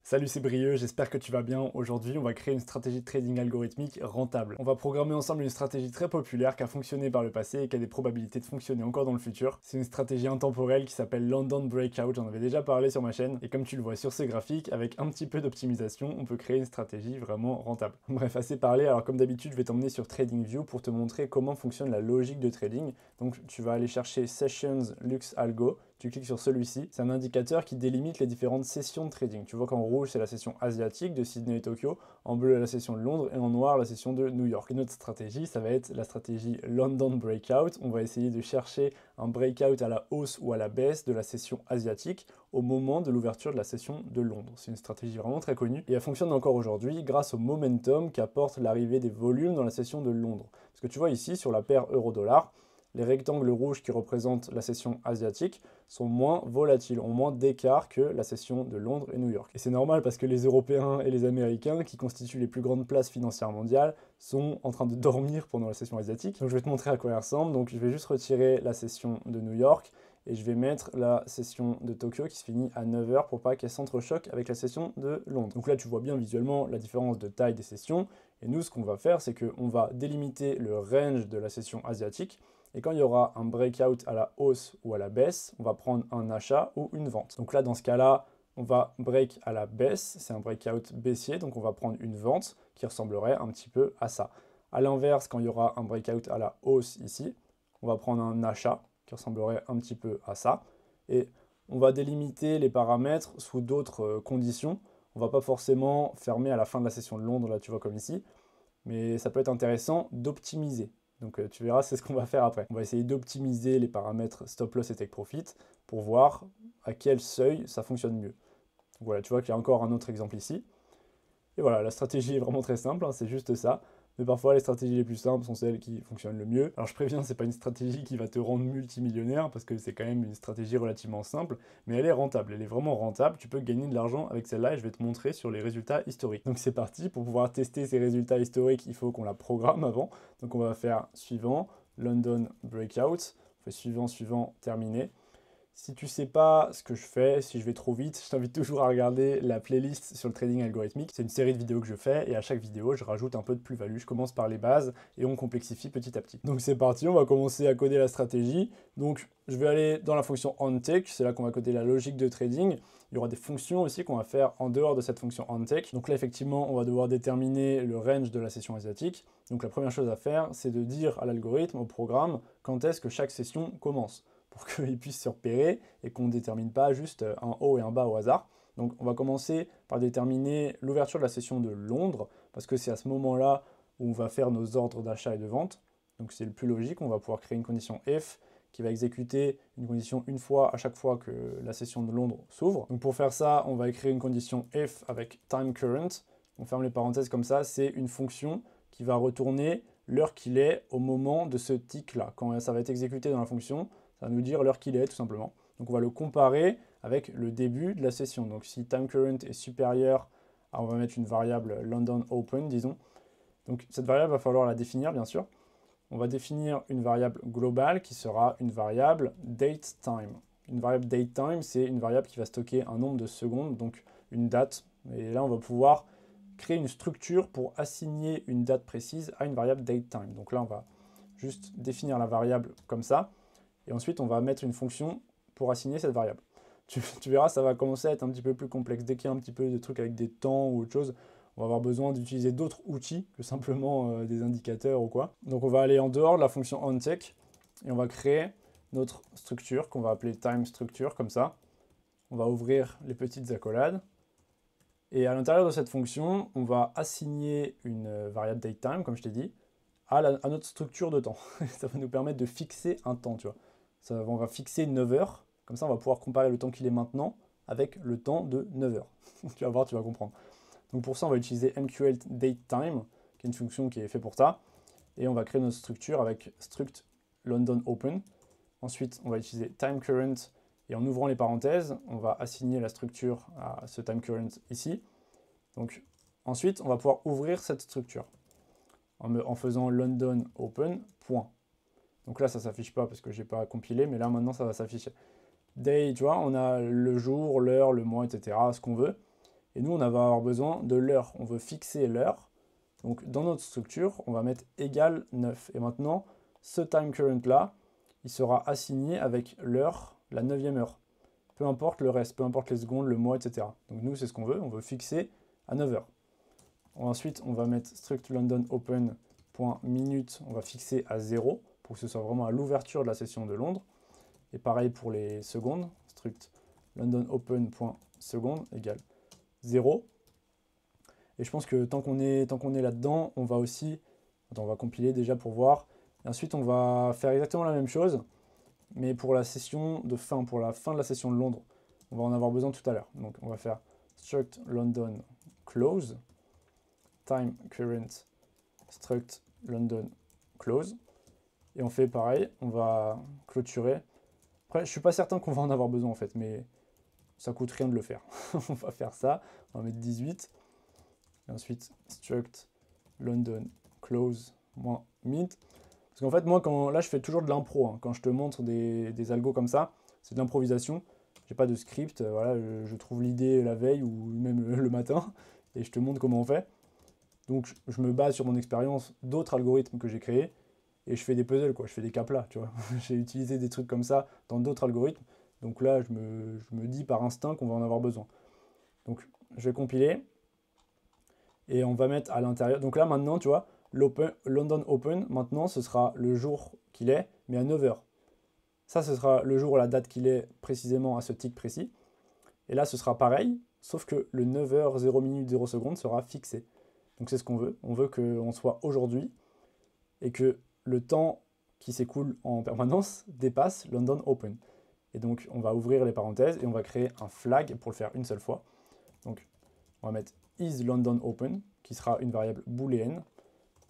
Salut, c'est Brieux, j'espère que tu vas bien. Aujourd'hui, on va créer une stratégie de trading algorithmique rentable. On va programmer ensemble une stratégie très populaire qui a fonctionné par le passé et qui a des probabilités de fonctionner encore dans le futur. C'est une stratégie intemporelle qui s'appelle London Breakout, j'en avais déjà parlé sur ma chaîne, et comme tu le vois sur ce graphique, avec un petit peu d'optimisation, on peut créer une stratégie vraiment rentable. Bref, assez parlé, alors comme d'habitude, je vais t'emmener sur TradingView pour te montrer comment fonctionne la logique de trading. Donc tu vas aller chercher Sessions Lux Algo, tu cliques sur celui-ci, c'est un indicateur qui délimite les différentes sessions de trading. Tu vois qu'en rouge, c'est la session asiatique de Sydney et Tokyo, en bleu, la session de Londres, et en noir, la session de New York. Et notre stratégie, ça va être la stratégie London Breakout. On va essayer de chercher un breakout à la hausse ou à la baisse de la session asiatique au moment de l'ouverture de la session de Londres. C'est une stratégie vraiment très connue, et elle fonctionne encore aujourd'hui grâce au momentum qu'apporte l'arrivée des volumes dans la session de Londres. Parce que tu vois ici, sur la paire euro-dollar, les rectangles rouges qui représentent la session asiatique sont moins volatiles, ont moins d'écart que la session de Londres et New York. Et c'est normal parce que les Européens et les Américains, qui constituent les plus grandes places financières mondiales, sont en train de dormir pendant la session asiatique. Donc je vais te montrer à quoi elle ressemble. Donc je vais juste retirer la session de New York et je vais mettre la session de Tokyo qui se finit à 9 h pour pas qu'elle s'entrechoque avec la session de Londres. Donc là tu vois bien visuellement la différence de taille des sessions. Et nous ce qu'on va faire c'est qu'on va délimiter le range de la session asiatique. Et quand il y aura un breakout à la hausse ou à la baisse, on va prendre un achat ou une vente. Donc là, dans ce cas-là, on va break à la baisse, c'est un breakout baissier, donc on va prendre une vente qui ressemblerait un petit peu à ça. A l'inverse, quand il y aura un breakout à la hausse ici, on va prendre un achat qui ressemblerait un petit peu à ça. Et on va délimiter les paramètres sous d'autres conditions. On ne va pas forcément fermer à la fin de la session de Londres, là tu vois comme ici, mais ça peut être intéressant d'optimiser. Donc tu verras, c'est ce qu'on va faire après. On va essayer d'optimiser les paramètres stop loss et take profit pour voir à quel seuil ça fonctionne mieux. Donc voilà, tu vois qu'il y a encore un autre exemple ici. Et voilà, la stratégie est vraiment très simple, hein, c'est juste ça. Mais parfois, les stratégies les plus simples sont celles qui fonctionnent le mieux. Alors je préviens, c'est pas une stratégie qui va te rendre multimillionnaire, parce que c'est quand même une stratégie relativement simple, mais elle est rentable, elle est vraiment rentable. Tu peux gagner de l'argent avec celle-là, et je vais te montrer sur les résultats historiques. Donc c'est parti, pour pouvoir tester ces résultats historiques, il faut qu'on la programme avant. Donc on va faire suivant, London Breakout, on fait suivant, suivant, terminé. Si tu sais pas ce que je fais, si je vais trop vite, je t'invite toujours à regarder la playlist sur le trading algorithmique. C'est une série de vidéos que je fais et à chaque vidéo, je rajoute un peu de plus-value. Je commence par les bases et on complexifie petit à petit. Donc c'est parti, on va commencer à coder la stratégie. Donc je vais aller dans la fonction onTick, c'est là qu'on va coder la logique de trading. Il y aura des fonctions aussi qu'on va faire en dehors de cette fonction onTick. Donc là, effectivement, on va devoir déterminer le range de la session asiatique. Donc la première chose à faire, c'est de dire à l'algorithme, au programme, quand est-ce que chaque session commence, pour qu'il puisse se repérer et qu'on ne détermine pas juste un haut et un bas au hasard. Donc on va commencer par déterminer l'ouverture de la session de Londres, parce que c'est à ce moment-là où on va faire nos ordres d'achat et de vente. Donc c'est le plus logique, on va pouvoir créer une condition if qui va exécuter une condition une fois à chaque fois que la session de Londres s'ouvre. Donc pour faire ça, on va écrire une condition if avec time current. On ferme les parenthèses comme ça, c'est une fonction qui va retourner l'heure qu'il est au moment de ce tick-là. Quand ça va être exécuté dans la fonction, ça va nous dire l'heure qu'il est, tout simplement. Donc on va le comparer avec le début de la session. Donc si time current est supérieur à, on va mettre une variable London Open, disons. Donc cette variable, va falloir la définir, bien sûr. On va définir une variable globale qui sera une variable dateTime. Une variable dateTime, c'est une variable qui va stocker un nombre de secondes, donc une date. Et là, on va pouvoir créer une structure pour assigner une date précise à une variable dateTime. Donc là, on va juste définir la variable comme ça. Et ensuite, on va mettre une fonction pour assigner cette variable. Tu verras, ça va commencer à être un petit peu plus complexe. Dès qu'il y a un petit peu de trucs avec des temps ou autre chose, on va avoir besoin d'utiliser d'autres outils que simplement des indicateurs ou quoi. Donc on va aller en dehors de la fonction onTick et on va créer notre structure qu'on va appeler timeStructure, comme ça. On va ouvrir les petites accolades. Et à l'intérieur de cette fonction, on va assigner une variable dateTime, comme je t'ai dit, à notre structure de temps. Ça va nous permettre de fixer un temps, tu vois. On va fixer 9 heures, comme ça on va pouvoir comparer le temps qu'il est maintenant avec le temps de 9 heures. Tu vas voir, tu vas comprendre. Donc pour ça, on va utiliser MQLDateTime, qui est une fonction qui est faite pour ça. Et on va créer notre structure avec struct London Open. Ensuite, on va utiliser timeCurrent. Et en ouvrant les parenthèses, on va assigner la structure à ce timeCurrent ici. Donc ensuite, on va pouvoir ouvrir cette structure en faisant London Open, point. Donc là, ça ne s'affiche pas parce que je n'ai pas compilé, mais là, maintenant, ça va s'afficher. Day, tu vois, on a le jour, l'heure, le mois, etc., ce qu'on veut. Et nous, on va avoir besoin de l'heure. On veut fixer l'heure. Donc, dans notre structure, on va mettre égal 9. Et maintenant, ce time current là, il sera assigné avec l'heure, la 9e heure. Peu importe le reste, peu importe les secondes, le mois, etc. Donc nous, c'est ce qu'on veut. On veut fixer à 9 heures. Ensuite, on va mettre struct London open.minute. On va fixer à 0 pour que ce soit vraiment à l'ouverture de la session de Londres. Et pareil pour les secondes. Struct London open.seconde égale 0. Et je pense que tant qu'on est là-dedans, on va aussi... Attends, on va compiler déjà pour voir. Et ensuite, on va faire exactement la même chose, mais pour la session de fin, pour la fin de la session de Londres. On va en avoir besoin tout à l'heure. Donc, on va faire struct London close, time current struct London close. Et on fait pareil, on va clôturer. Après, je ne suis pas certain qu'on va en avoir besoin en fait, mais ça coûte rien de le faire. On va faire ça, on va mettre 18. Et ensuite, struct London close -mint. Parce qu'en fait, moi, là, je fais toujours de l'impro. Hein. Quand je te montre des algos comme ça, c'est de l'improvisation. J'ai pas de script. Voilà, je trouve l'idée la veille ou même le matin et je te montre comment on fait. Donc, je me base sur mon expérience d'autres algorithmes que j'ai créés et je fais des puzzles, quoi. Je fais des caplas, tu vois. J'ai utilisé des trucs comme ça dans d'autres algorithmes. Donc là, je me dis par instinct qu'on va en avoir besoin. Donc, je vais compiler et on va mettre à l'intérieur. Donc là, maintenant, tu vois, London Open, maintenant, ce sera le jour qu'il est, mais à 9 heures. Ça, ce sera le jour ou la date qu'il est précisément à ce tick précis. Et là, ce sera pareil, sauf que le 9h 0 minutes 0 secondes sera fixé. Donc c'est ce qu'on veut. On veut qu'on soit aujourd'hui et que le temps qui s'écoule en permanence dépasse London Open. Et donc on va ouvrir les parenthèses et on va créer un flag pour le faire une seule fois. Donc on va mettre is London Open, qui sera une variable booléenne.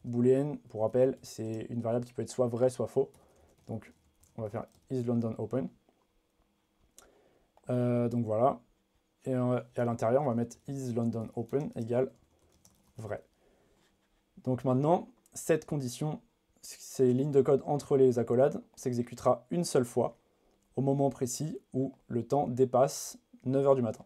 Booléenne, pour rappel, c'est une variable qui peut être soit vrai, soit faux. Donc on va faire is London Open. Donc voilà. Et à l'intérieur, on va mettre is London Open égale vrai. Donc maintenant, cette condition, ces lignes de code entre les accolades, s'exécutera une seule fois au moment précis où le temps dépasse 9h du matin.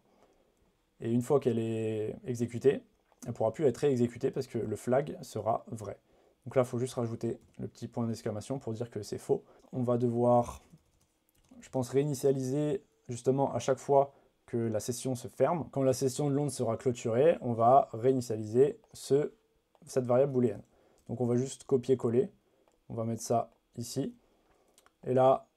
Et une fois qu'elle est exécutée, elle ne pourra plus être réexécutée parce que le flag sera vrai. Donc là, il faut juste rajouter le petit point d'exclamation pour dire que c'est faux. On va devoir, je pense, réinitialiser justement à chaque fois que la session se ferme. Quand la session de Londres sera clôturée, on va réinitialiser cette variable booléenne. Donc on va juste copier-coller. On va mettre ça ici. Et là,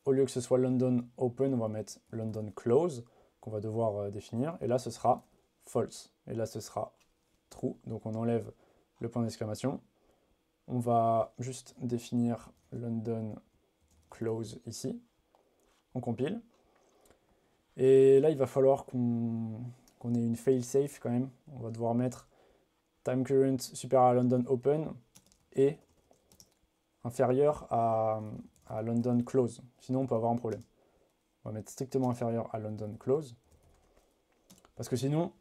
au lieu que ce soit London Open, on va mettre London Close, qu'on va devoir définir. Et là, ce sera false. Et là, ce sera true. Donc on enlève le point d'exclamation. On va juste définir London Close ici. On compile. Et là, il va falloir qu'on ait une fail-safe quand même. On va devoir mettre time current supérieur à London Open et inférieur à London Close. Sinon, on peut avoir un problème. On va mettre strictement inférieur à London Close. Parce que sinon,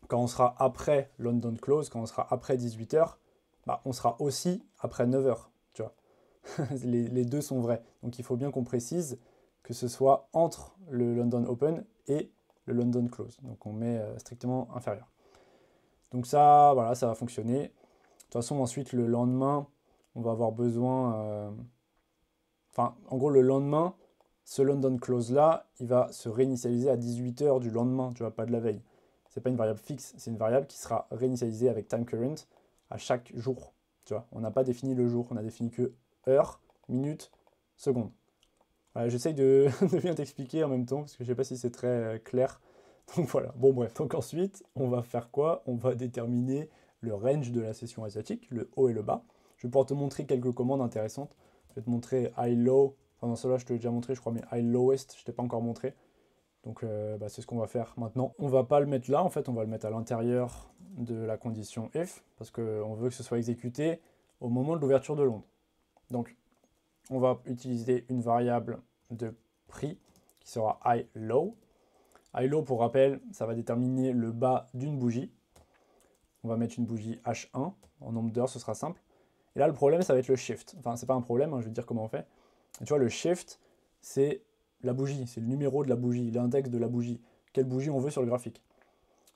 quand on sera après London Close, quand on sera après 18h, bah, on sera aussi après 9h. Tu vois. les deux sont vrais. Donc il faut bien qu'on précise que ce soit entre le London Open et le London Close. Donc on met strictement inférieur. Donc ça, voilà, ça va fonctionner. De toute façon, ensuite, le lendemain, on va avoir besoin... Enfin, en gros, le lendemain, ce London Close là, il va se réinitialiser à 18h du lendemain, tu vois, pas de la veille. C'est pas une variable fixe, c'est une variable qui sera réinitialisée avec time current à chaque jour. Tu vois, on n'a pas défini le jour, on a défini que heure, minute, seconde. Voilà, j'essaye de bien t'expliquer en même temps, parce que je sais pas si c'est très clair. Donc voilà, bon bref, donc ensuite, on va faire quoi? On va déterminer le range de la session asiatique, le haut et le bas. Je vais pouvoir te montrer quelques commandes intéressantes. Je vais te montrer high-low, enfin dans cela je te l'ai déjà montré je crois, mais high-lowest, je ne t'ai pas encore montré. Donc c'est ce qu'on va faire maintenant. On va pas le mettre là, en fait, on va le mettre à l'intérieur de la condition if, parce qu'on veut que ce soit exécuté au moment de l'ouverture de l'onde. Donc on va utiliser une variable de prix qui sera high-low. High-low, pour rappel, ça va déterminer le bas d'une bougie. On va mettre une bougie H1, en nombre d'heures, ce sera simple. Et là, le problème, ça va être le shift. Enfin, c'est pas un problème, hein, je vais te dire comment on fait. Et tu vois, le shift, c'est la bougie, c'est le numéro de la bougie, l'index de la bougie, quelle bougie on veut sur le graphique.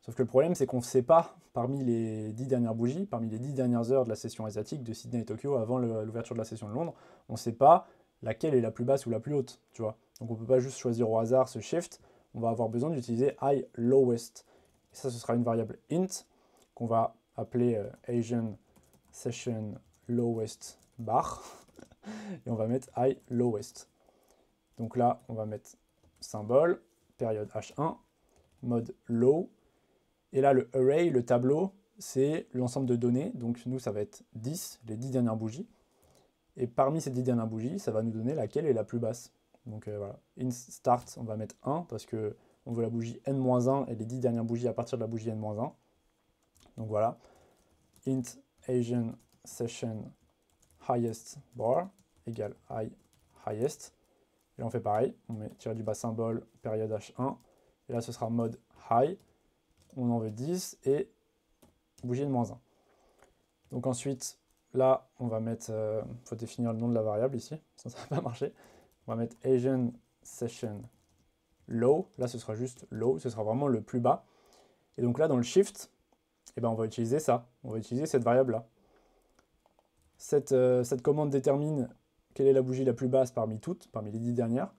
Sauf que le problème, c'est qu'on ne sait pas, parmi les 10 dernières bougies, parmi les 10 dernières heures de la session asiatique de Sydney et Tokyo avant l'ouverture de la session de Londres, on ne sait pas laquelle est la plus basse ou la plus haute, tu vois. Donc on ne peut pas juste choisir au hasard ce shift, on va avoir besoin d'utiliser high lowest. Et ça, ce sera une variable int qu'on va appeler Asian session lowest bar. Et on va mettre high lowest. Donc là, on va mettre symbole, période H1, mode low. Et là, le array, le tableau, c'est l'ensemble de données. Donc nous, ça va être 10, les 10 dernières bougies. Et parmi ces 10 dernières bougies, ça va nous donner laquelle est la plus basse. Donc voilà, in start, on va mettre 1 parce que on veut la bougie n-1 et les 10 dernières bougies à partir de la bougie n-1. Donc voilà, int Asian session highest bar égale highest. Et on fait pareil, on met tiré du bas symbole, période H1. Et là, ce sera mode high. On en veut 10 et bougie n-1. Donc ensuite, là, on va mettre, faut définir le nom de la variable ici, ça ne va pas marcher. On va mettre Asian session low. Là, ce sera juste low, ce sera vraiment le plus bas. Et donc là, dans le shift, eh ben, on va utiliser ça. On va utiliser cette variable-là. Cette commande détermine quelle est la bougie la plus basse parmi toutes, parmi les 10 dernières.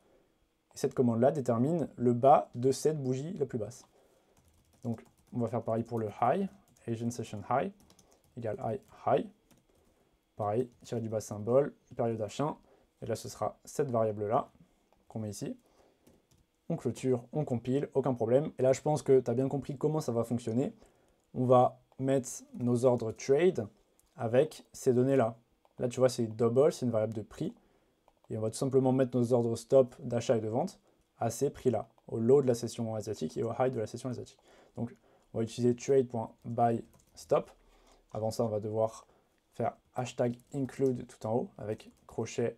Et cette commande-là détermine le bas de cette bougie la plus basse. Donc, on va faire pareil pour le high, Asian session high, égale high. Pareil, tirer du bas symbole, période H1. Et là, ce sera cette variable-là qu'on met ici. On clôture, on compile, aucun problème. Et là, je pense que tu as bien compris comment ça va fonctionner. On va mettre nos ordres trade avec ces données-là. Là, tu vois, c'est double, c'est une variable de prix. Et on va tout simplement mettre nos ordres stop d'achat et de vente à ces prix-là, au low de la session asiatique et au high de la session asiatique. Donc, on va utiliser trade.byStop. Avant ça, on va devoir faire hashtag include tout en haut avec crochet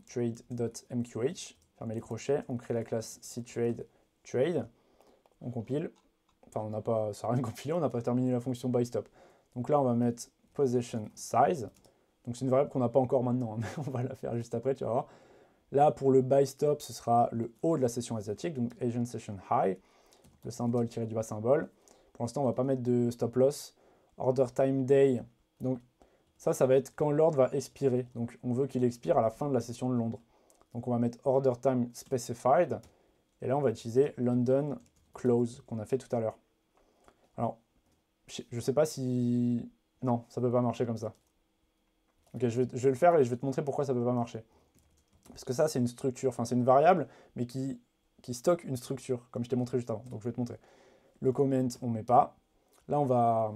trade.mqh. Fermer les crochets, on crée la classe cTrade. On compile. Enfin, on n'a pas, ça n'a rien compilé, on n'a pas terminé la fonction byStop. Donc là, on va mettre position size. Donc c'est une variable qu'on n'a pas encore maintenant, hein, mais on va la faire juste après, tu vas voir. Là, pour le byStop, ce sera le haut de la session asiatique, donc Asian Session High, le symbole tiré du bas symbole. Pour l'instant, on ne va pas mettre de stop loss. Order time day, donc ça va être quand l'ordre va expirer. Donc on veut qu'il expire à la fin de la session de Londres. Donc on va mettre order time specified, et là on va utiliser London close qu'on a fait tout à l'heure. Alors, je ne sais pas si... Non, ça ne peut pas marcher comme ça. Ok, je vais le faire et je vais te montrer pourquoi ça ne peut pas marcher. Parce que ça, c'est une structure, enfin c'est une variable, mais qui stocke une structure, comme je t'ai montré juste avant. Donc je vais te montrer. Le comment, on ne met pas. Là, on va,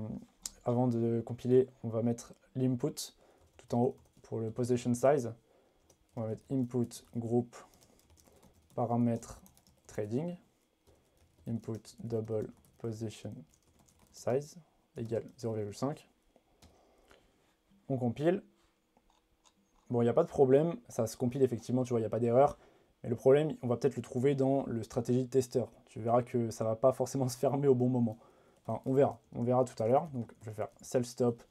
avant de compiler, on va mettre l'input tout en haut pour le position size. On va mettre input group paramètre trading. Input double position size égale 0,5. On compile. Bon, il n'y a pas de problème, ça se compile effectivement, tu vois, il n'y a pas d'erreur. Mais le problème, on va peut-être le trouver dans le stratégie testeur. Tu verras que ça ne va pas forcément se fermer au bon moment. Enfin, on verra tout à l'heure. Donc, je vais faire self-stop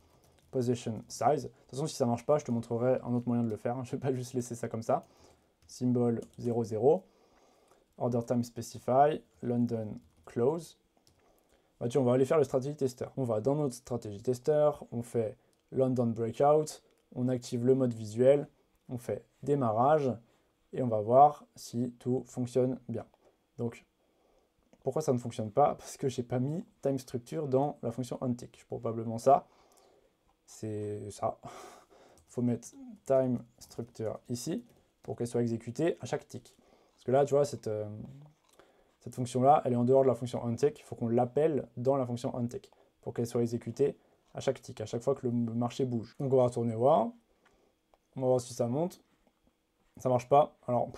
position size. De toute façon, si ça ne marche pas, je te montrerai un autre moyen de le faire. Je ne vais pas juste laisser ça comme ça. Symbol 00. Order time specify. London close. Bah, on va aller faire le stratégie testeur. On va dans notre stratégie testeur. On fait London breakout. On active le mode visuel. On fait démarrage. Et on va voir si tout fonctionne bien. Donc, pourquoi ça ne fonctionne pas? Parce que je n'ai pas mis time structure dans la fonction onTick. Probablement ça. C'est ça. Il faut mettre time structure ici pour qu'elle soit exécutée à chaque tick. Parce que là, tu vois, cette fonction-là, elle est en dehors de la fonction onTick. Il faut qu'on l'appelle dans la fonction onTick pour qu'elle soit exécutée à chaque tick, à chaque fois que le marché bouge. Donc on va retourner voir. On va voir si ça monte. Ça marche pas. Alors,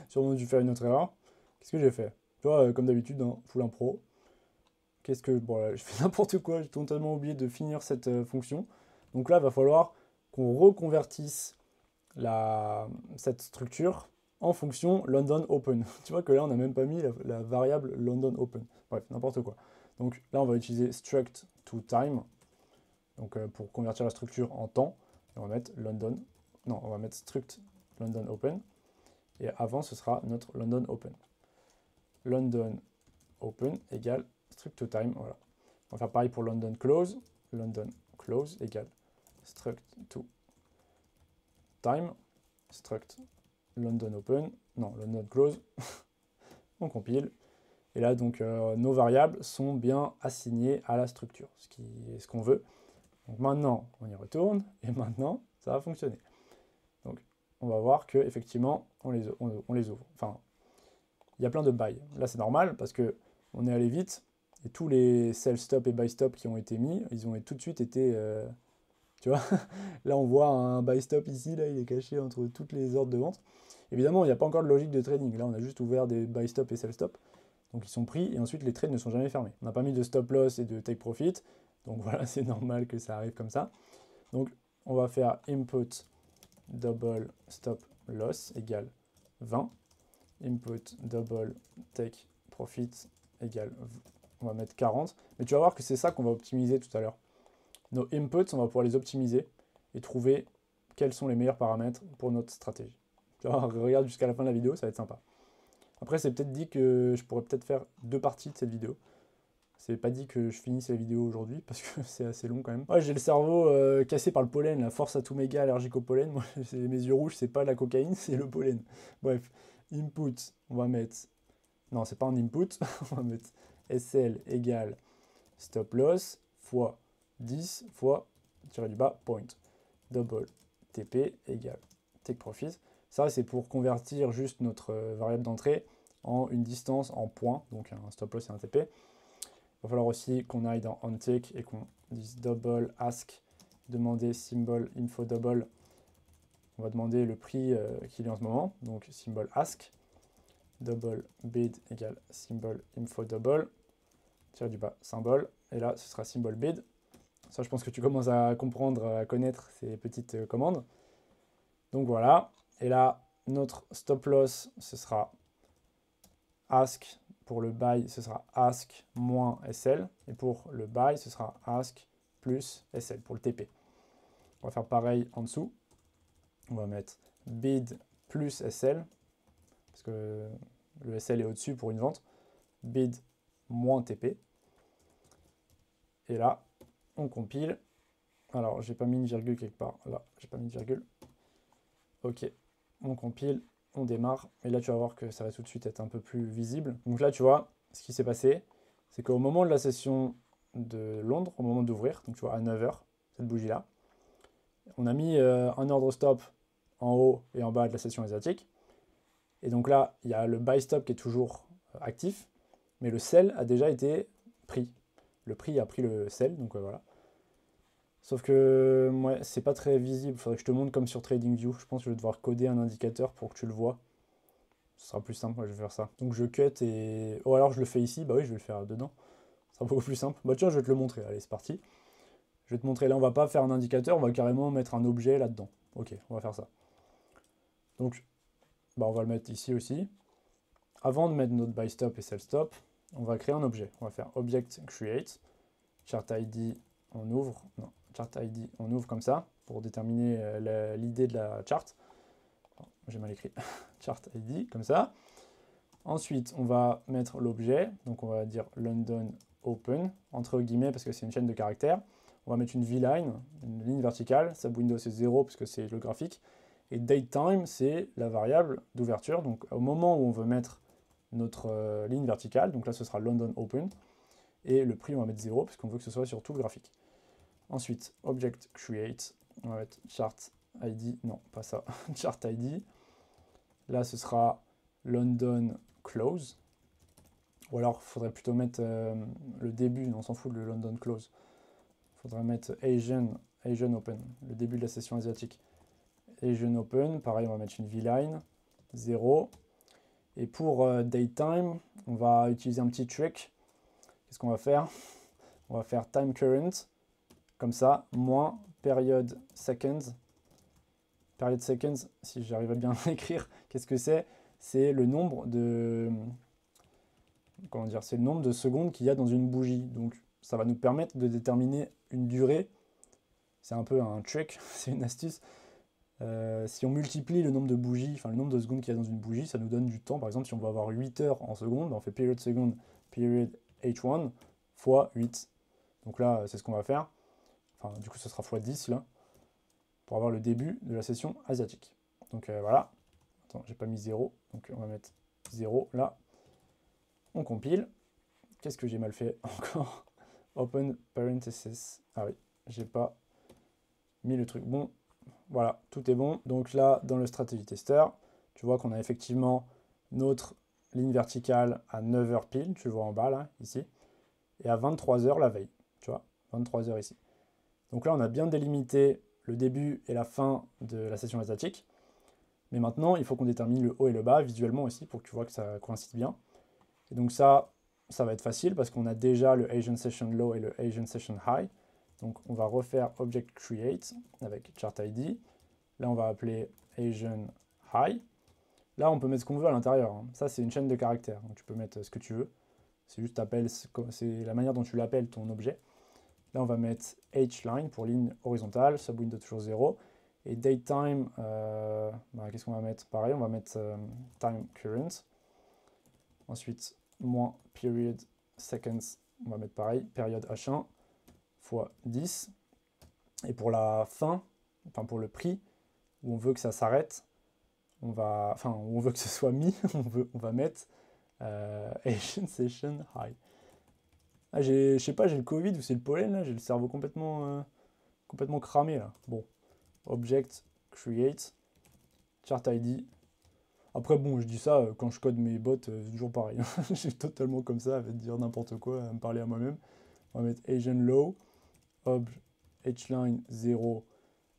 sûrement dû faire une autre erreur. Qu'est-ce que j'ai fait? Tu vois, comme d'habitude, hein, full impro. Bon, là, je fais n'importe quoi. J'ai totalement oublié de finir cette fonction. Donc là, il va falloir qu'on reconvertisse cette structure en fonction London Open. Tu vois que là, on n'a même pas mis la variable London Open. Bref, n'importe quoi. Donc là, on va utiliser struct to time. Donc pour convertir la structure en temps, on va mettre on va mettre struct London Open. Et avant, ce sera notre London Open. London Open égale struct to time, voilà. On va faire pareil pour London close égale struct to time, struct London open, non, London close, on compile. Et là, donc, nos variables sont bien assignées à la structure, ce qu'on veut. Donc maintenant, on y retourne, et maintenant, ça va fonctionner. Donc, on va voir qu'effectivement, on les ouvre. Enfin, il y a plein de buy. Là, c'est normal, parce qu'on est allé vite, et tous les sell stop et buy stop qui ont été mis, ils ont tout de suite été... tu vois, là, on voit un buy stop ici, là, il est caché entre toutes les ordres de vente. Évidemment, il n'y a pas encore de logique de trading. Là, on a juste ouvert des buy stop et sell stop. Donc ils sont pris et ensuite les trades ne sont jamais fermés. On n'a pas mis de stop loss et de take profit. Donc voilà, c'est normal que ça arrive comme ça. Donc on va faire input double stop loss égale 20. Input double take profit égale, on va mettre 40. Mais tu vas voir que c'est ça qu'on va optimiser tout à l'heure. Nos inputs, on va pouvoir les optimiser et trouver quels sont les meilleurs paramètres pour notre stratégie. Tu vois, regarde jusqu'à la fin de la vidéo, ça va être sympa. Après, c'est peut-être dit que je pourrais peut-être faire 2 parties de cette vidéo. C'est pas dit que je finisse la vidéo aujourd'hui, parce que c'est assez long quand même. Ouais, j'ai le cerveau cassé par le pollen, la force à tout méga allergique au pollen. Moi, mes yeux rouges, c'est pas la cocaïne, c'est le pollen. Bref, input, on va mettre... Non, c'est pas un input, on va mettre SL égale stop loss fois 10 fois, tiré du bas, point. Double TP égale take profit. Ça, c'est pour convertir juste notre variable d'entrée en une distance en points, donc un stop loss et un TP. Il va falloir aussi qu'on aille dans onTake et qu'on dise double ask, demander symbol info double. On va demander le prix qu'il est en ce moment, donc symbol ask, double bid égale symbol info double, tiré du bas symbole, et là ce sera symbol bid. Ça, je pense que tu commences à comprendre, à connaître ces petites commandes. Donc voilà. Et là, notre stop loss, ce sera ask. Pour le buy, ce sera ask moins SL. Et pour le buy, ce sera ask plus SL pour le TP. On va faire pareil en dessous. On va mettre bid plus SL. Parce que le SL est au-dessus pour une vente. Bid moins TP. Et là, on compile. Alors, j'ai pas mis une virgule quelque part. Là, j'ai pas mis de virgule. Ok, on compile, on démarre, et là tu vas voir que ça va tout de suite être un peu plus visible. Donc là tu vois, ce qui s'est passé, c'est qu'au moment de la session de Londres, au moment d'ouvrir, donc tu vois à 9 h, cette bougie-là, on a mis un ordre stop en haut et en bas de la session asiatique, et donc là il y a le buy stop qui est toujours actif, mais le sell a déjà été pris. Le prix a pris le sell, donc voilà. Sauf que ouais, c'est pas très visible, il faudrait que je te montre comme sur TradingView. Je pense que je vais devoir coder un indicateur pour que tu le vois. Ce sera plus simple, ouais, je vais faire ça. Donc je cut et... Oh alors je le fais ici, bah oui je vais le faire dedans. Ce sera beaucoup plus simple. Bah tiens je vais te le montrer, allez c'est parti. Je vais te montrer, là on va pas faire un indicateur, on va carrément mettre un objet là-dedans. Ok, on va faire ça. Donc bah on va le mettre ici aussi. Avant de mettre notre buy stop et sell stop, on va créer un objet. On va faire object create, chart ID on ouvre, non, chart ID, on ouvre comme ça pour déterminer l'idée de la chart. J'ai mal écrit. Chart ID, comme ça. Ensuite, on va mettre l'objet. Donc, on va dire London Open, entre guillemets, parce que c'est une chaîne de caractères. On va mettre une V-line, une ligne verticale. Sub window, c'est 0, parce que c'est le graphique. Et datetime, c'est la variable d'ouverture. Donc, au moment où on veut mettre notre ligne verticale, donc là, ce sera London Open. Et le prix, on va mettre 0, parce qu'on veut que ce soit sur tout le graphique. Ensuite, object create, on va mettre chart ID, non, pas ça, chart ID. Là, ce sera London close. Ou alors, il faudrait plutôt mettre le début, on s'en fout de le London close. Il faudrait mettre Asian open, le début de la session asiatique. Asian open, pareil, on va mettre une V-line, 0. Et pour daytime, on va utiliser un petit trick. Qu'est-ce qu'on va faire? On va faire time current, comme ça, moins période seconds. Période seconds, si j'arrive à bien écrire, qu'est-ce que c'est? C'est le nombre de... Comment dire? C'est le nombre de secondes qu'il y a dans une bougie. Donc, ça va nous permettre de déterminer une durée. C'est un peu un trick, c'est une astuce. Si on multiplie le nombre de bougies, enfin le nombre de secondes qu'il y a dans une bougie, ça nous donne du temps. Par exemple, si on veut avoir 8 heures en secondes, on fait period second, period H1 fois 8. Donc là, c'est ce qu'on va faire. Enfin, du coup, ce sera fois 10 là, pour avoir le début de la session asiatique. Donc voilà. Attends, j'ai pas mis 0, donc on va mettre 0 là. On compile. Qu'est-ce que j'ai mal fait encore? Open parenthesis. Ah oui, j'ai pas mis le truc. Bon, voilà, tout est bon. Donc là, dans le strategy tester, tu vois qu'on a effectivement notre ligne verticale à 9 heures pile, tu le vois en bas là, ici, et à 23 heures la veille, tu vois, 23 heures ici. Donc là, on a bien délimité le début et la fin de la session asiatique. Mais maintenant, il faut qu'on détermine le haut et le bas visuellement aussi pour que tu vois que ça coïncide bien. Et donc ça va être facile parce qu'on a déjà le Asian Session Low et le Asian Session High. Donc on va refaire Object Create avec Chart ID. Là, on va appeler Asian High. Là, on peut mettre ce qu'on veut à l'intérieur, hein. Ça, c'est une chaîne de caractères. Donc tu peux mettre ce que tu veux. C'est juste c'est la manière dont tu l'appelles ton objet. Là, on va mettre H-line pour ligne horizontale, subwindow toujours 0. Et datetime, qu'est-ce qu'on va mettre? Pareil, on va mettre time current. Ensuite, moins period seconds, on va mettre pareil, période H1 fois 10. Et pour la fin, enfin pour le prix, où on veut que ça s'arrête, où on veut que ce soit mis, on va mettre Asian Session High. Ah, je sais pas, j'ai le Covid ou c'est le pollen là, j'ai le cerveau complètement cramé là. Bon, Object Create, Chart ID. Après, bon, je dis ça quand je code mes bots, c'est toujours pareil. Je suis totalement comme ça, à dire n'importe quoi, à me parler à moi-même. On va mettre Asian Low, Hline 0,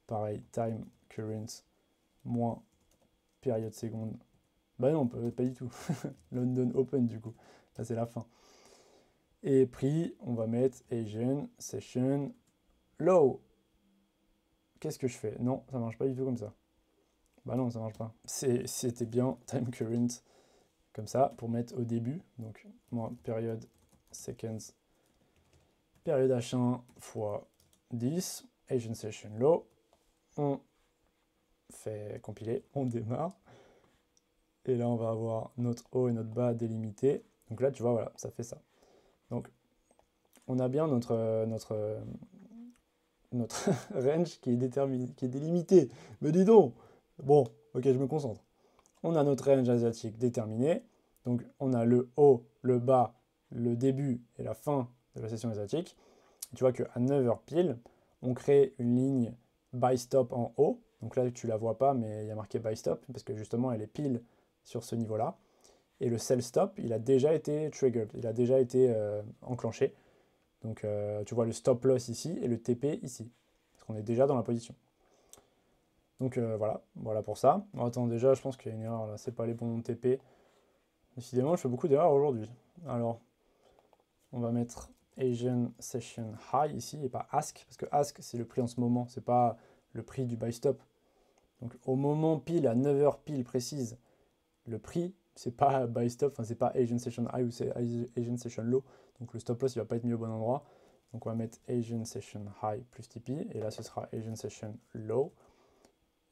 pareil, time current, moins période seconde. Bah non, pas du tout. London Open, du coup. Là, c'est la fin. Et prix, on va mettre Asian Session Low. Qu'est-ce que je fais? Non, ça marche pas du tout comme ça. Bah non, ça marche pas. C'était bien time current comme ça pour mettre au début. Donc moins période seconds, période H1 fois 10, Asian Session Low. On fait compiler, on démarre. Et là, on va avoir notre haut et notre bas délimités. Donc là, tu vois, voilà, ça fait ça. Donc, on a bien notre range qui est déterminé, qui est délimité. Mais dis donc! Bon, ok, je me concentre. On a notre range asiatique déterminé. Donc, on a le haut, le bas, le début et la fin de la session asiatique. Tu vois qu'à 9h pile, on crée une ligne buy stop en haut. Donc là, tu la vois pas, mais il y a marqué buy stop parce que justement, elle est pile sur ce niveau-là. Et le sell stop, il a déjà été triggered, il a déjà été enclenché. Donc tu vois le stop loss ici et le TP ici, parce qu'on est déjà dans la position. Donc voilà pour ça. Bon, attends, déjà, je pense qu'il y a une erreur là, c'est pas les bons TP. Décidément, je fais beaucoup d'erreurs aujourd'hui. Alors, on va mettre Asian Session High ici et pas Ask, parce que Ask, c'est le prix en ce moment, c'est pas le prix du buy stop. Donc au moment pile, à 9h pile précise, le prix, c'est pas buy stop, enfin c'est pas Asian Session High ou c'est Asian Session Low. Donc le stop loss, il va pas être mis au bon endroit. Donc on va mettre Asian Session High plus TP, et là ce sera Asian Session Low.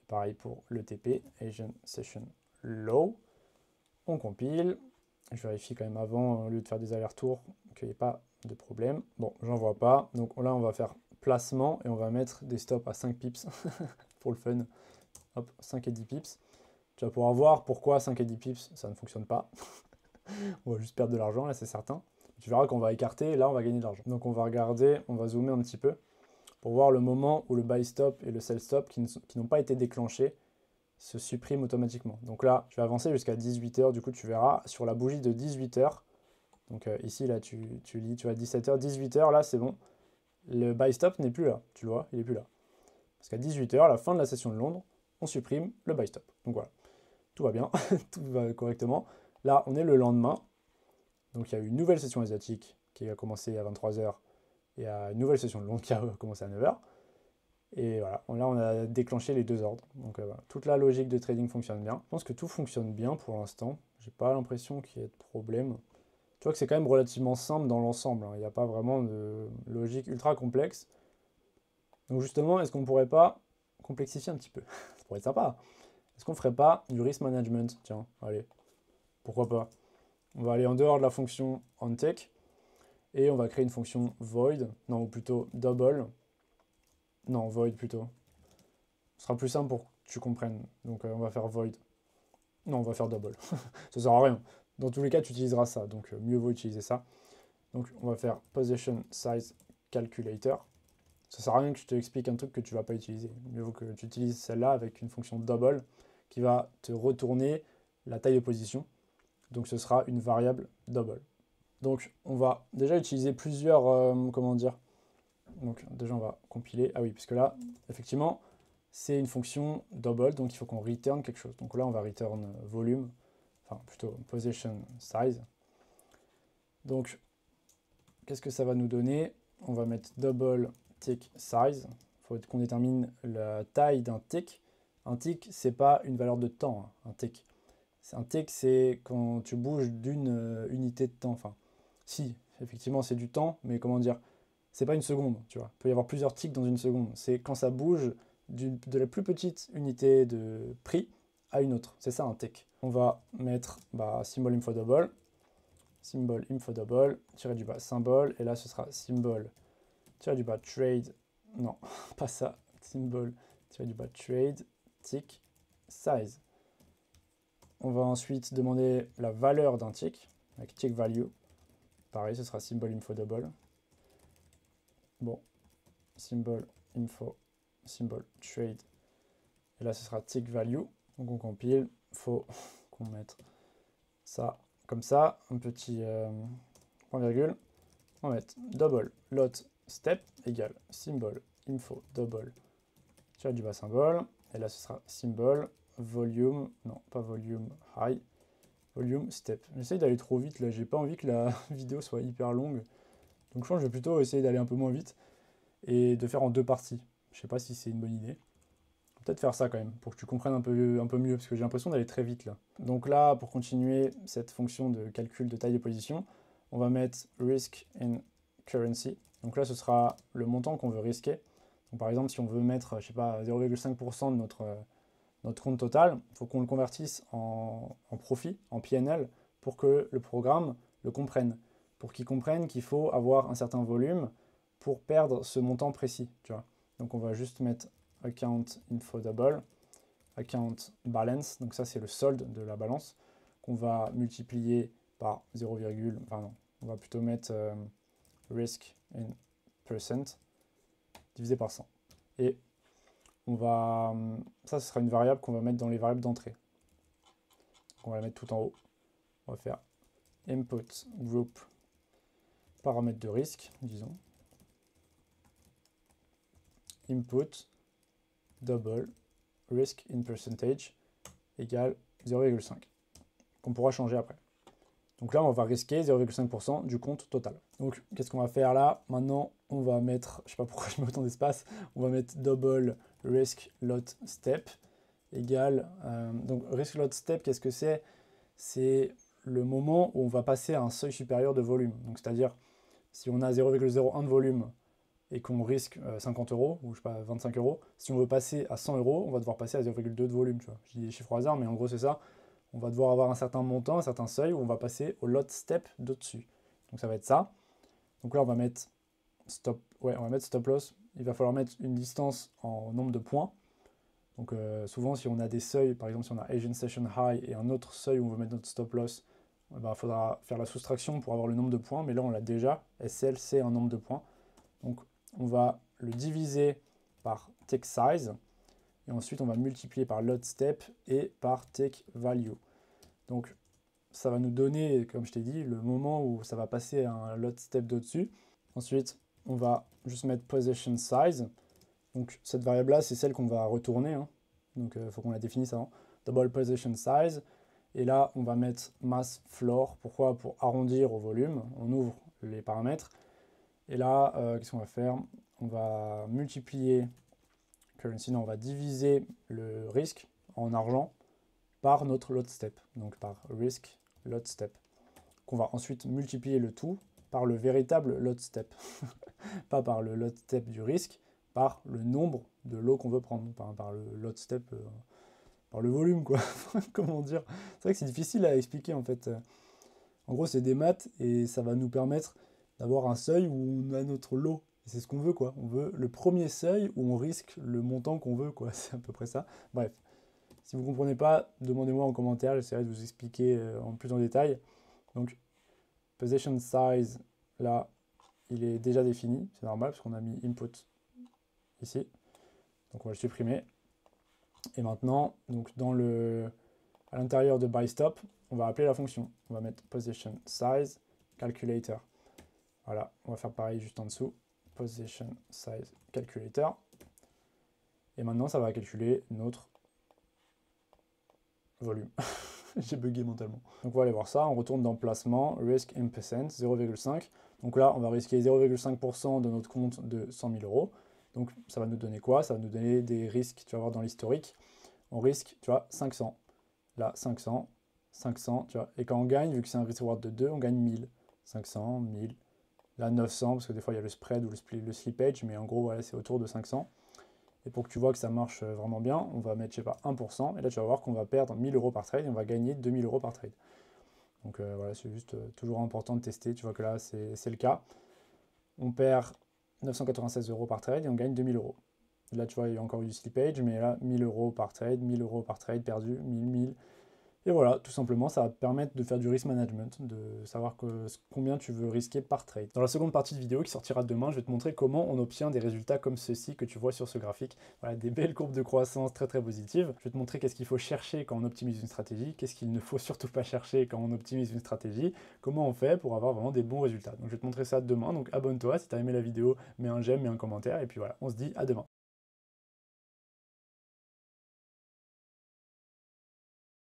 Et pareil pour le TP, Asian Session Low. On compile. Je vérifie quand même avant, au lieu de faire des allers-retours, qu'il n'y ait pas de problème. Bon, j'en vois pas. Donc là, on va faire placement et on va mettre des stops à 5 pips pour le fun. Hop, 5 et 10 pips. Tu vas pouvoir voir pourquoi 5 et 10 pips, ça ne fonctionne pas. On va juste perdre de l'argent, là, c'est certain. Tu verras qu'on va écarter, et là, on va gagner de l'argent. Donc on va regarder, on va zoomer un petit peu pour voir le moment où le buy stop et le sell stop qui n'ont pas été déclenchés se supprime automatiquement. Donc là, je vais avancer jusqu'à 18h. Du coup, tu verras sur la bougie de 18h. Donc ici, là, tu lis, tu vois, 17h, 18h, là, c'est bon. Le buy stop n'est plus là, tu vois, il n'est plus là. Parce qu'à 18h, à la fin de la session de Londres, on supprime le buy stop. Donc voilà, tout va bien, tout va correctement. Là, on est le lendemain. Donc il y a eu une nouvelle session asiatique qui a commencé à 23h et une nouvelle session de Londres qui a commencé à 9h. Et voilà, là on a déclenché les deux ordres. Donc voilà, toute la logique de trading fonctionne bien. Je pense que tout fonctionne bien pour l'instant. J'ai pas l'impression qu'il y ait de problème. Tu vois que c'est quand même relativement simple dans l'ensemble, hein. Il n'y a pas vraiment de logique ultra complexe. Donc justement, est-ce qu'on pourrait pas complexifier un petit peu? Ça pourrait être sympa. Est-ce qu'on ferait pas du risk management? Tiens, allez, pourquoi pas. On va aller en dehors de la fonction onTick. Et on va créer une fonction void, non, ou plutôt double, non, void plutôt. Ce sera plus simple pour que tu comprennes. Donc on va faire void. Non, on va faire double. Ça sert à rien. Dans tous les cas, tu utiliseras ça. Donc mieux vaut utiliser ça. Donc on va faire position size calculator. Ça sert à rien que je te explique un truc que tu ne vas pas utiliser. Mieux vaut que tu utilises celle-là avec une fonction double qui va te retourner la taille de position. Donc ce sera une variable double. Donc on va déjà utiliser plusieurs, comment dire, donc déjà on va compiler, ah oui, puisque là, effectivement, c'est une fonction double, donc il faut qu'on return quelque chose. Donc là on va return volume, enfin plutôt position size. Donc qu'est-ce que ça va nous donner? On va mettre double tick size, il faut qu'on détermine la taille d'un tick. Un tick, c'est pas une valeur de temps, hein, un tick. Un tick, c'est quand tu bouges d'une unité de temps. Enfin, si, effectivement, c'est du temps, mais comment dire, c'est pas une seconde, tu vois. Il peut y avoir plusieurs ticks dans une seconde. C'est quand ça bouge de la plus petite unité de prix à une autre. C'est ça un tick. On va mettre symbol info double, tirer du bas symbole, et là ce sera symbol, tirer du bas trade, non, pas ça, symbol, tirer du bas trade, tick, size. On va ensuite demander la valeur d'un tick, avec tick value. Pareil, ce sera symbol info double. Bon, symbol info, symbol trade. Et là, ce sera tick value. Donc on compile, faut qu'on mette ça comme ça, un petit point virgule. On va mettre double lot step égale symbol info double, tirer du bas symbole. Et là, ce sera symbol volume, non, pas volume high, volume step. J'essaye d'aller trop vite là, j'ai pas envie que la vidéo soit hyper longue. Donc je pense que je vais plutôt essayer d'aller un peu moins vite et de faire en deux parties. Je sais pas si c'est une bonne idée. Peut-être faire ça quand même, pour que tu comprennes un peu mieux, parce que j'ai l'impression d'aller très vite là. Donc là, pour continuer cette fonction de calcul de taille de position, on va mettre risk in currency. Donc là, ce sera le montant qu'on veut risquer. Donc par exemple, si on veut mettre, je sais pas, 0,5% de notre compte total, il faut qu'on le convertisse en profit, en PNL, pour que le programme le comprenne. Pour qu'il comprenne qu'il faut avoir un certain volume pour perdre ce montant précis. Tu vois. Donc on va juste mettre account info double, account balance, donc ça c'est le solde de la balance, qu'on va multiplier par 0, enfin non, on va plutôt mettre risk in percent divisé par 100. Et on va, ça ce sera une variable qu'on va mettre dans les variables d'entrée. On va la mettre tout en haut. On va faire input group paramètre de risque, disons. Input double risk in percentage égale 0,5 qu'on pourra changer après. Donc là, on va risquer 0,5% du compte total. Donc, qu'est-ce qu'on va faire là? Maintenant, on va mettre, je sais pas pourquoi je mets autant d'espace, on va mettre double risk lot step égale, donc risk lot step, qu'est-ce que c'est? C'est le moment où on va passer à un seuil supérieur de volume. Donc, c'est-à-dire, si on a 0,01 de volume et qu'on risque 50 euros, ou je sais pas, 25 euros, si on veut passer à 100 euros, on va devoir passer à 0,2 de volume, tu vois. Je dis des chiffres au hasard, mais en gros, c'est ça. On va devoir avoir un certain montant, un certain seuil, où on va passer au lot step d'au-dessus. Donc ça va être ça. Donc là, on va mettre stop, ouais, on va mettre stop loss. Il va falloir mettre une distance en nombre de points. Donc souvent, si on a des seuils, par exemple, si on a Asian Session High et un autre seuil où on veut mettre notre stop loss, il faudra faire la soustraction pour avoir le nombre de points. Mais là, on l'a déjà. SL, c'est un nombre de points. Donc on va le diviser par tick size. Et ensuite, on va multiplier par lot step et par tick value. Donc, ça va nous donner, comme je t'ai dit, le moment où ça va passer à un lot step d'au-dessus. Ensuite, on va juste mettre position size. Donc, cette variable-là, c'est celle qu'on va retourner. Hein. Donc, il faut qu'on la définisse avant. Double position size. Et là, on va mettre mass floor. Pourquoi? Pour arrondir au volume. On ouvre les paramètres. Et là, qu'est-ce qu'on va faire? On va multiplier currency, non, on va diviser le risque en argent par notre lot step, donc par risk lot step, qu'on va ensuite multiplier le tout par le véritable lot step, pas par le lot step du risque, par le nombre de lots qu'on veut prendre, par le lot step, par le volume, quoi. Comment dire? C'est vrai que c'est difficile à expliquer en fait. En gros, c'est des maths et ça va nous permettre d'avoir un seuil où on a notre lot. Et c'est ce qu'on veut, quoi. On veut le premier seuil où on risque le montant qu'on veut, quoi. C'est à peu près ça. Bref. Si vous ne comprenez pas, demandez-moi en commentaire, j'essaierai de vous expliquer en plus en détail. Donc, position size, là, il est déjà défini, c'est normal, parce qu'on a mis input ici. Donc, on va le supprimer. Et maintenant, donc à l'intérieur de byStop, on va appeler la fonction. On va mettre position size calculator. Voilà, on va faire pareil juste en dessous. Position size calculator. Et maintenant, ça va calculer notre volume. J'ai bugué mentalement. Donc on va aller voir ça, on retourne dans placement, risk in percent, 0,5. Donc là, on va risquer 0,5% de notre compte de 100 000 euros. Donc ça va nous donner quoi? Ça va nous donner des risques, tu vas voir dans l'historique. On risque, tu vois, 500. Là, 500, 500, tu vois. Et quand on gagne, vu que c'est un risk reward de 2, on gagne 1000. 500, 1000. Là, 900, parce que des fois, il y a le spread ou le slippage, mais en gros, voilà, c'est autour de 500. Et pour que tu vois que ça marche vraiment bien, on va mettre, je sais pas, 1%. Et là, tu vas voir qu'on va perdre 1000 euros par trade et on va gagner 2000 euros par trade. Donc voilà, c'est juste toujours important de tester. Tu vois que là, c'est le cas. On perd 996 euros par trade et on gagne 2000 euros. Là, tu vois, il y a encore eu du slippage, mais là, 1000 euros par trade, 1000 euros par trade perdu, 1000, 1000. Et voilà, tout simplement, ça va te permettre de faire du risk management, de savoir combien tu veux risquer par trade. Dans la seconde partie de vidéo qui sortira demain, je vais te montrer comment on obtient des résultats comme ceci que tu vois sur ce graphique. Voilà, des belles courbes de croissance très très positives. Je vais te montrer qu'est-ce qu'il faut chercher quand on optimise une stratégie, qu'est-ce qu'il ne faut surtout pas chercher quand on optimise une stratégie, comment on fait pour avoir vraiment des bons résultats. Donc je vais te montrer ça demain, donc abonne-toi, si tu as aimé la vidéo, mets un j'aime, mets un commentaire, et puis voilà, on se dit à demain.